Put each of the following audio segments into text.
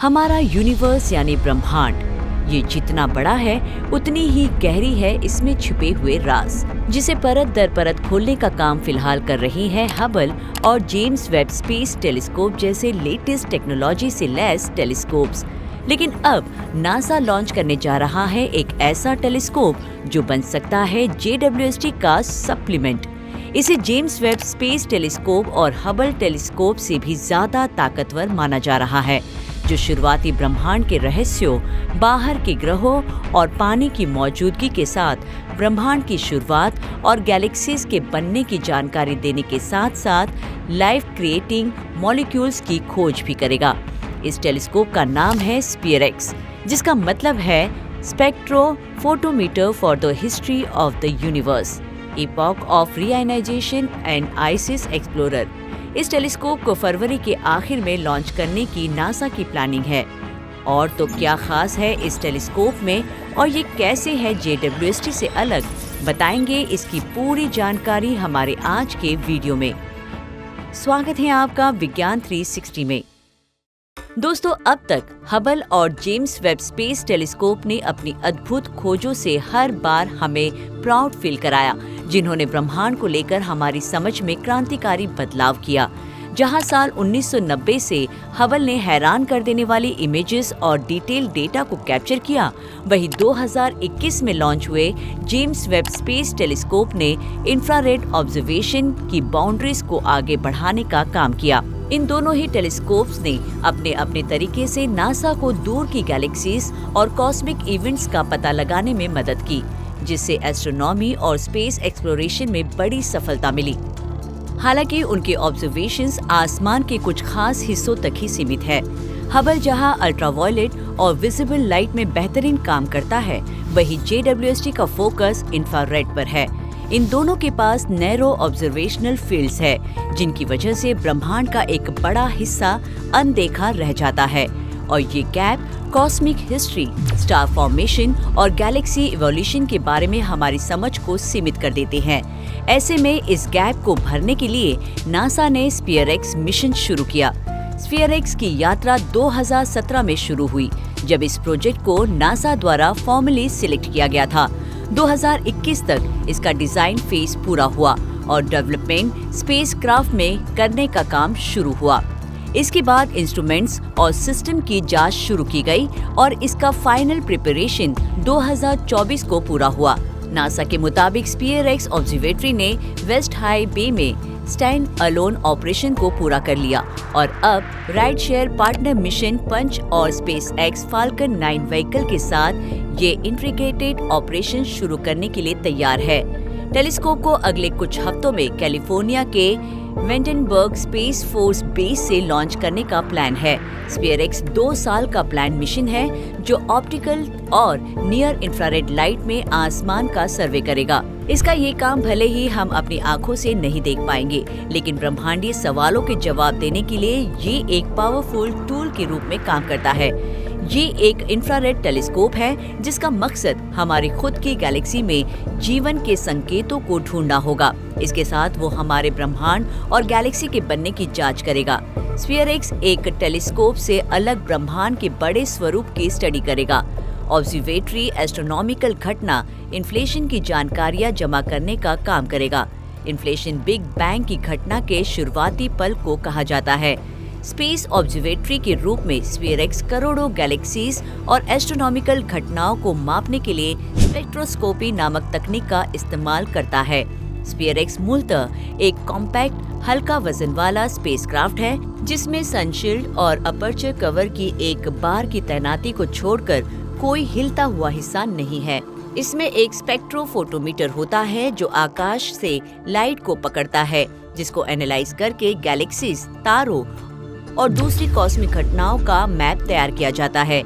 हमारा यूनिवर्स यानी ब्रह्मांड, ये जितना बड़ा है उतनी ही गहरी है इसमें छिपे हुए राज, जिसे परत दर परत खोलने का काम फिलहाल कर रही है हबल और जेम्स वेब स्पेस टेलीस्कोप जैसे लेटेस्ट टेक्नोलॉजी से लैस टेलीस्कोप्स। लेकिन अब नासा लॉन्च करने जा रहा है एक ऐसा टेलीस्कोप जो बन सकता है JWST का सप्लीमेंट। इसे जेम्स वेब स्पेस टेलीस्कोप और हबल टेलीस्कोप से भी ज्यादा ताकतवर माना जा रहा है, जो शुरुआती ब्रह्मांड के रहस्यों, बाहर के ग्रहों और पानी की मौजूदगी के साथ ब्रह्मांड की शुरुआत और गैलेक्सीज के बनने की जानकारी देने के साथ साथ लाइफ क्रिएटिंग मॉलिक्यूल्स की खोज भी करेगा। इस टेलीस्कोप का नाम है स्फीयरएक्स, जिसका मतलब है spectrophotometer for the history of the universe, epoch of reionization and ices explorer. इस टेलीस्कोप को फरवरी के आखिर में लॉन्च करने की नासा की प्लानिंग है। और तो क्या खास है इस टेलीस्कोप में और ये कैसे है JWST से अलग, बताएंगे इसकी पूरी जानकारी हमारे आज के वीडियो में। स्वागत है आपका विज्ञान 360 में। दोस्तों, अब तक हबल और जेम्स वेब स्पेस टेलीस्कोप ने अपनी अद्भुत खोजों से हर बार हमें प्राउड फील कराया, जिन्होंने ब्रह्मांड को लेकर हमारी समझ में क्रांतिकारी बदलाव किया। जहां साल 1990 से हबल ने हैरान कर देने वाली इमेजेस और डिटेल डेटा को कैप्चर किया, वहीं 2021 में लॉन्च हुए जेम्स वेब स्पेस टेलीस्कोप ने इंफ्रारेड ऑब्जर्वेशन की बाउंड्रीज को आगे बढ़ाने का काम किया। इन दोनों ही टेलीस्कोप्स ने अपने अपने तरीके से नासा को दूर की गैलेक्सीज और कॉस्मिक इवेंट्स का पता लगाने में मदद की, जिससे एस्ट्रोनॉमी और स्पेस एक्सप्लोरेशन में बड़ी सफलता मिली। हालांकि उनके ऑब्जर्वेशंस आसमान के कुछ खास हिस्सों तक ही सीमित है। हबल जहां अल्ट्रावायलेट और विजिबल लाइट में बेहतरीन काम करता है, वहीं JWST का फोकस इंफ्रारेड पर है। इन दोनों के पास नैरो ऑब्जर्वेशनल फील्ड्स है, जिनकी वजह से ब्रह्मांड का एक बड़ा हिस्सा अनदेखा रह जाता है और ये gap cosmic history, star formation और गैलेक्सी इवोल्यूशन के बारे में हमारी समझ को सीमित कर देते हैं। ऐसे में इस गैप को भरने के लिए नासा ने स्फीयरएक्स मिशन शुरू किया। स्फीयरएक्स की यात्रा 2017 में शुरू हुई, जब इस प्रोजेक्ट को नासा द्वारा फॉर्मली सिलेक्ट किया गया था। 2021 तक इसका डिजाइन फेज पूरा हुआ और डेवलपमेंट स्पेसक्राफ्ट में करने का काम शुरू हुआ। इसके बाद इंस्ट्रूमेंट्स और सिस्टम की जांच शुरू की गई और इसका फाइनल प्रिपरेशन 2024 को पूरा हुआ। नासा के मुताबिक स्फीयरएक्स ऑब्जर्वेटरी ने वेस्ट हाई बे में स्टैंड अलोन ऑपरेशन को पूरा कर लिया और अब राइड शेयर पार्टनर मिशन पंच और SpaceX फाल्कन 9 व्हीकल के साथ ये इंटीग्रेटेड ऑपरेशन शुरू करने के लिए तैयार है। टेलीस्कोप को अगले कुछ हफ्तों में कैलिफोर्निया के वेंडेनबर्ग स्पेस फोर्स बेस से लॉन्च करने का प्लान है। स्फीयरएक्स 2 साल का प्लान मिशन है, जो ऑप्टिकल और नियर इंफ्रारेड लाइट में आसमान का सर्वे करेगा। इसका ये काम भले ही हम अपनी आंखों से नहीं देख पाएंगे, लेकिन ब्रह्मांडीय सवालों के जवाब देने के लिए ये एक पावरफुल टूल के रूप में काम करता है। ये एक इंफ्रारेड टेलीस्कोप है, जिसका मकसद हमारी खुद की गैलेक्सी में जीवन के संकेतों को ढूंढना होगा। इसके साथ वो हमारे ब्रह्मांड और गैलेक्सी के बनने की जांच करेगा। स्फीयरएक्स एक टेलीस्कोप से अलग ब्रह्मांड के बड़े स्वरूप की स्टडी करेगा। ऑब्जर्वेटरी एस्ट्रोनॉमिकल घटना इन्फ्लेशन की जानकारियां जमा करने का काम करेगा। इन्फ्लेशन बिग बैंग की घटना के शुरुआती पल को कहा जाता है। स्पेस ऑब्जर्वेटरी के रूप में स्फीयरएक्स करोड़ों गैलेक्सीज और एस्ट्रोनॉमिकल घटनाओं को मापने के लिए स्पेक्ट्रोस्कोपी नामक तकनीक का इस्तेमाल करता है। स्फीयरएक्स मूलतः एक कॉम्पैक्ट हल्का वजन वाला स्पेसक्राफ्ट है, जिसमें सनशील्ड और अपर्चर कवर की एक बार की तैनाती को छोड़कर कोई हिलता हुआ हिस्सा नहीं है। इसमें एक स्पेक्ट्रोफोटोमीटर होता है, जो आकाश से लाइट को पकड़ता है, जिसको एनालाइज करके गैलेक्सीज, तारों और दूसरी कॉस्मिक घटनाओं का मैप तैयार किया जाता है।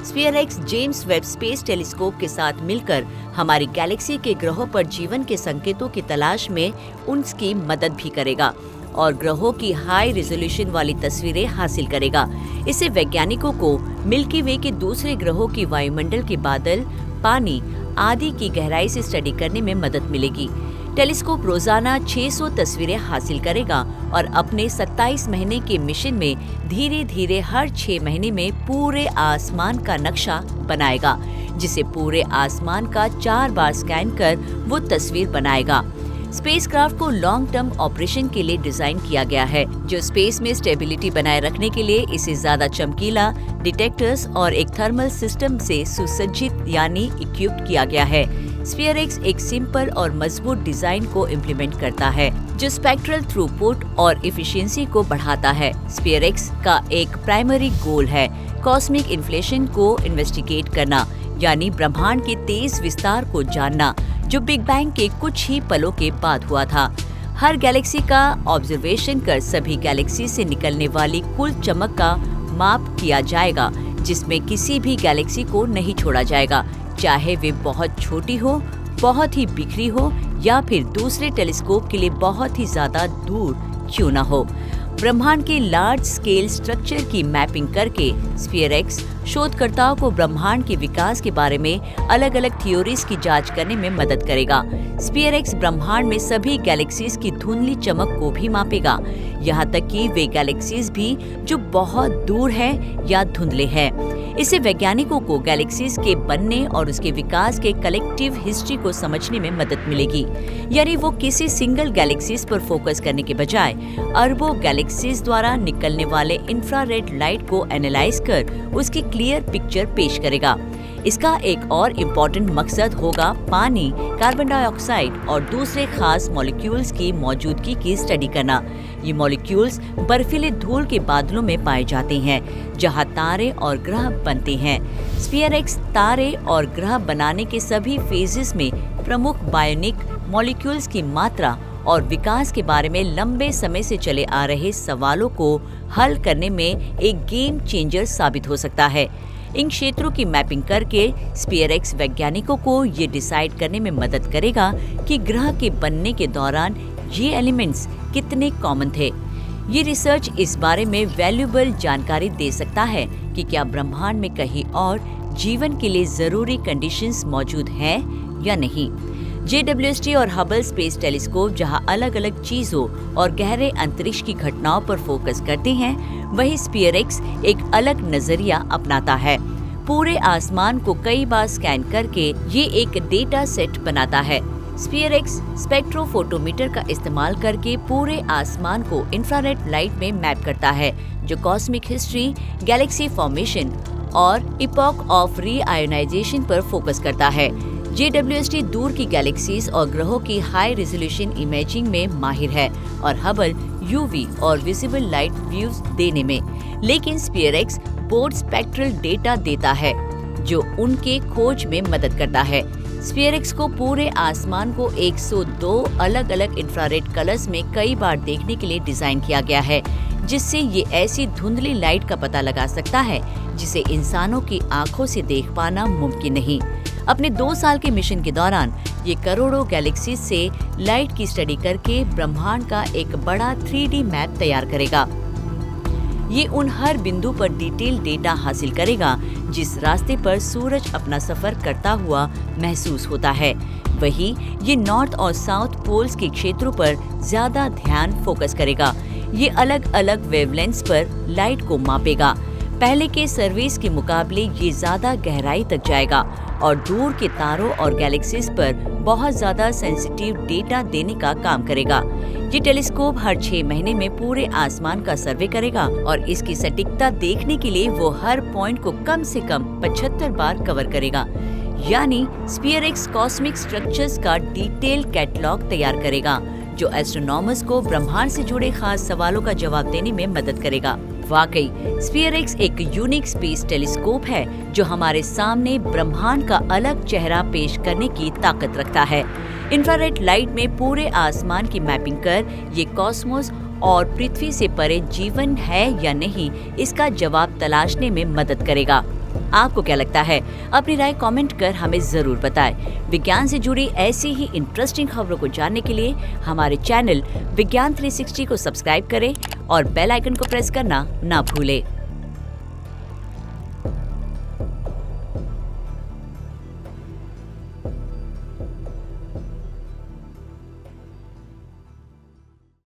स्फीयरएक्स जेम्स वेब स्पेस टेलीस्कोप के साथ मिलकर हमारी गैलेक्सी के ग्रहों पर जीवन के संकेतों की तलाश में उनकी मदद भी करेगा और ग्रहों की हाई रेजोल्यूशन वाली तस्वीरें हासिल करेगा। इससे वैज्ञानिकों को मिल्की वे के दूसरे ग्रहों की वायुमंडल के बादल, पानी आदि की गहराई से स्टडी करने में मदद मिलेगी। टेलीस्कोप रोजाना 600 तस्वीरें हासिल करेगा और अपने 27 महीने के मिशन में धीरे धीरे हर 6 महीने में पूरे आसमान का नक्शा बनाएगा, जिसे पूरे आसमान का 4 बार स्कैन कर वो तस्वीर बनाएगा। स्पेसक्राफ्ट को लॉन्ग टर्म ऑपरेशन के लिए डिजाइन किया गया है, जो स्पेस में स्टेबिलिटी बनाए रखने के लिए इसे ज्यादा चमकीला, डिटेक्टर्स और एक थर्मल सिस्टम से सुसज्जित यानी इक्विप्ड किया गया है। स्फीयरएक्स एक सिंपल और मजबूत डिजाइन को इम्प्लीमेंट करता है, जो स्पेक्ट्रल थ्रूपुट और एफिशिएंसी को बढ़ाता है। स्फीयरएक्स का एक प्राइमरी गोल है कॉस्मिक इन्फ्लेशन को इन्वेस्टिगेट करना, यानी ब्रह्मांड के तेज विस्तार को जानना, जो बिग बैंग के कुछ ही पलों के बाद हुआ था। हर गैलेक्सी का ऑब्जर्वेशन कर सभी गैलेक्सी से निकलने वाली कुल चमक का माप किया जाएगा, जिसमें किसी भी गैलेक्सी को नहीं छोड़ा जाएगा, चाहे वे बहुत छोटी हो, बहुत ही बिखरी हो या फिर दूसरे टेलीस्कोप के लिए बहुत ही ज्यादा दूर क्यों न हो। ब्रह्मांड के लार्ज स्केल स्ट्रक्चर की मैपिंग करके स्फीयरएक्स शोधकर्ताओं को ब्रह्मांड के विकास के बारे में अलग अलग थ्योरीज की जांच करने में मदद करेगा। स्फीयरएक्स ब्रह्मांड में सभी गैलेक्सीज की धुंधली चमक को भी मापेगा, यहाँ तक कि वे गैलेक्सीज भी जो बहुत दूर है या धुंधले हैं। इससे वैज्ञानिकों को गैलेक्सीज के बनने और उसके विकास के कलेक्टिव हिस्ट्री को समझने में मदद मिलेगी, यानी वो किसी सिंगल गैलेक्सीज पर फोकस करने के बजाय अरबों गैलेक्सीज द्वारा निकलने वाले इंफ्रारेड लाइट को एनालाइज कर उसकी क्लियर पिक्चर पेश करेगा। इसका एक और इम्पोर्टेंट मकसद होगा पानी, कार्बन डाइऑक्साइड और दूसरे खास मॉलिक्यूल्स की मौजूदगी की स्टडी करना। ये मॉलिक्यूल्स बर्फीले धूल के बादलों में पाए जाते हैं, जहां तारे और ग्रह बनते हैं। स्फीयरएक्स तारे और ग्रह बनाने के सभी फेजेस में प्रमुख बायोनिक मॉलिक्यूल्स की मात्रा और विकास के बारे में लंबे समय से चले आ रहे सवालों को हल करने में एक गेम चेंजर साबित हो सकता है। इन क्षेत्रों की मैपिंग करके स्फीयरएक्स वैज्ञानिकों को ये डिसाइड करने में मदद करेगा कि ग्रह के बनने के दौरान ये एलिमेंट्स कितने कॉमन थे। ये रिसर्च इस बारे में वैल्यूएबल जानकारी दे सकता है कि क्या ब्रह्मांड में कहीं और जीवन के लिए जरूरी कंडीशंस मौजूद हैं या नहीं। JWST और हबल स्पेस टेलीस्कोप जहां अलग अलग चीजों और गहरे अंतरिक्ष की घटनाओं पर फोकस करते हैं, वहीं स्फीयरएक्स एक अलग नजरिया अपनाता है। पूरे आसमान को कई बार स्कैन करके ये एक डेटा सेट बनाता है। स्फीयरएक्स स्पेक्ट्रोफोटोमीटर का इस्तेमाल करके पूरे आसमान को इंफ्रारेड लाइट में मैप करता है, जो कॉस्मिक हिस्ट्री, गैलेक्सी फॉर्मेशन और इपॉक ऑफ रीआयोनाइजेशन पर फोकस करता है। JWST दूर की गैलेक्सीज और ग्रहों की हाई रेजोल्यूशन इमेजिंग में माहिर है और हबल UV और विजिबल लाइट व्यूज देने में, लेकिन स्फीयरएक्स बोर्ड स्पेक्ट्रल डेटा देता है जो उनके खोज में मदद करता है। स्फीयरएक्स को पूरे आसमान को 102 अलग अलग इंफ्रारेड कलर्स में कई बार देखने के लिए डिजाइन किया गया है, जिससे ये ऐसी धुंधली लाइट का पता लगा सकता है जिसे इंसानों की आंखों से देख पाना मुमकिन नहीं। अपने 2 साल के मिशन के दौरान ये करोड़ों गैलेक्सीज से लाइट की स्टडी करके ब्रह्मांड का एक बड़ा 3D मैप तैयार करेगा। ये उन हर बिंदु पर डिटेल डेटा हासिल करेगा जिस रास्ते पर सूरज अपना सफर करता हुआ महसूस होता है। वहीं ये नॉर्थ और साउथ पोल्स के क्षेत्रों पर ज्यादा ध्यान फोकस करेगा। ये अलग अलग वेवलेंथ्स पर लाइट को मापेगा। पहले के सर्वेस के मुकाबले ये ज्यादा गहराई तक जाएगा और दूर के तारों और गैलेक्सीज पर बहुत ज्यादा सेंसिटिव डेटा देने का काम करेगा। ये टेलीस्कोप हर 6 महीने में पूरे आसमान का सर्वे करेगा और इसकी सटीकता देखने के लिए वो हर पॉइंट को कम से कम 75 बार कवर करेगा। यानी स्फीयरएक्स कॉस्मिक स्ट्रक्चर्स का डिटेल कैटलॉग तैयार करेगा, जो एस्ट्रोनॉमर्स को ब्रह्मांड से जुड़े खास सवालों का जवाब देने में मदद करेगा। वाकई स्फीयरएक्स एक यूनिक स्पेस टेलीस्कोप है जो हमारे सामने ब्रह्मांड का अलग चेहरा पेश करने की ताकत रखता है। इंफ्रारेड लाइट में पूरे आसमान की मैपिंग कर ये कॉस्मोस और पृथ्वी से परे जीवन है या नहीं, इसका जवाब तलाशने में मदद करेगा। आपको क्या लगता है? अपनी राय कमेंट कर हमें जरूर बताएं। विज्ञान से जुड़ी ऐसी ही इंटरेस्टिंग खबरों को जानने के लिए हमारे चैनल विज्ञान 360 को सब्सक्राइब करें और बेल आइकन को प्रेस करना ना भूलें।